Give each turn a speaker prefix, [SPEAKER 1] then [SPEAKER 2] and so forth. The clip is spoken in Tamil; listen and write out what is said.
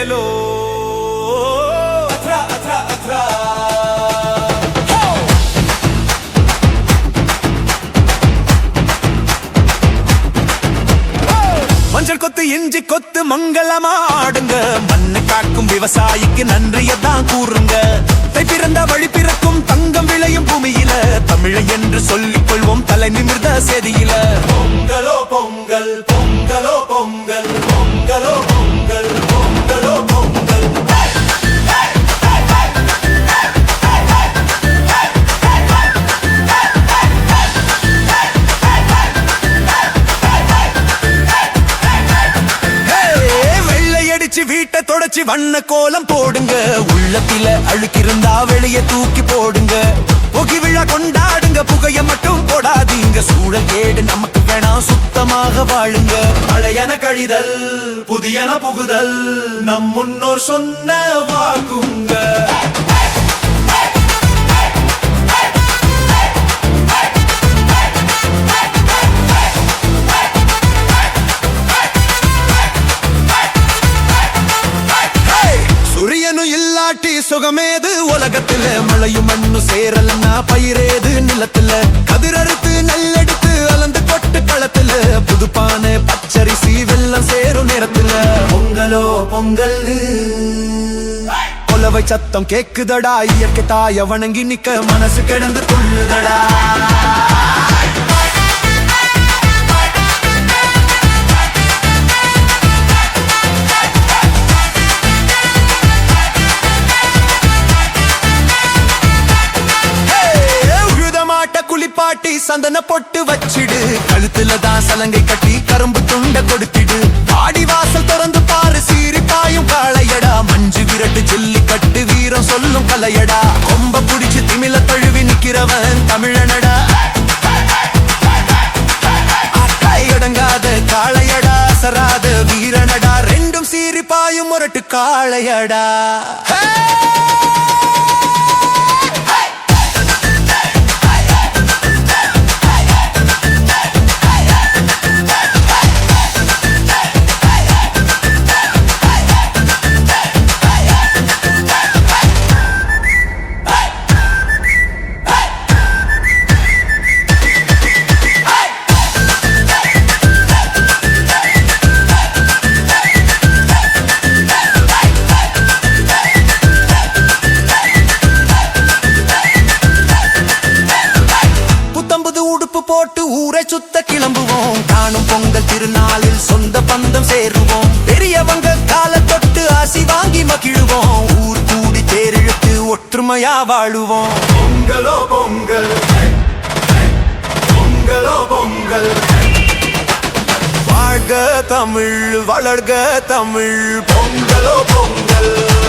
[SPEAKER 1] ஏலேலோ அத்ரா அத்ரா அத்ரா மஞ்சள் கொத்து இஞ்சி கொத்து மங்களமா ஆடுங்க மண்ணு காக்கும் விவசாயிக்கு நன்றியதான் கூறுங்க தை பிறந்த வழி பிறக்கும் தங்கம் விளையும் பூமியில தமிழை என்று சொல்லிக் கொள்வோம் தலை நிமிர்ந்த செய்தியில பொங்கலோ பொங்கல் பொங்கலோ பொங்கல் பொங்கலோ பொங்கல் பொங்கலோ பொங்கல் வீட்டை தொடச்சி வண்ண கோலம் போடுங்க உள்ளத்தில அழுக்கிருந்தா வெளியே தூக்கி போடுங்க புகி விழா கொண்டாடுங்க புகைய மட்டும் போடாதீங்க சூழல் கேடு நமக்கு வேணாம் சுத்தமாக வாழுங்க பழையன கழிதல் புதியன புகுதல் நம் முன்னோர் சொன்ன வாக்குங்க இல்லாட்டி சுகமேது உலகத்துல மழையும் மண்ணு சேரலன்னா பயிரேது நிலத்துல கதிரறுத்து நெல்லெடுத்து அலந்து கொட்டு களத்துல புதுப்பான பச்சரிசி வெள்ளம் சேரும் நேரத்துல பொங்கலோ பொங்கல் கொலவை சத்தம் கேக்குதடா இயற்கை தாய வணங்கி நிக்க மனசு கிடந்து துள்ளுதடா குளிப்பாட்டி சந்தன பொட்டு வச்சிடு கழுத்துல தான் சலங்கை கட்டி கரும்பு துண்ட கொடுத்திடு ஆடி வாசல் திறந்து பாரு சீரி பாயும் காளையடா மஞ்சு விரட்டு ஜெல்லி கட்டு வீரம் சொல்லும் கலையடா கொம்ப புடிச்சு திமில தழுவி நிக்கிறவன் தமிழனடா அடங்காத காளையடா சராத வீரனடா ரெண்டும் சீரி பாயும் முரட்டு காளையடா போட்டு ஊரை சுத்த கிளம்புவோம் காணும் பொங்கல் திருநாளில் சொந்த பந்தம் சேருவோம் பெரியவங்க கால தொட்டு ஆசி வாங்கி மகிழுவோம் ஊர் கூடி தேரிழுத்து ஒற்றுமையா வாழுவோம் பொங்கலோ பொங்கல் பொங்கலோ பொங்கல் வாழ்க தமிழ் வளர்க தமிழ் பொங்கலோ பொங்கல்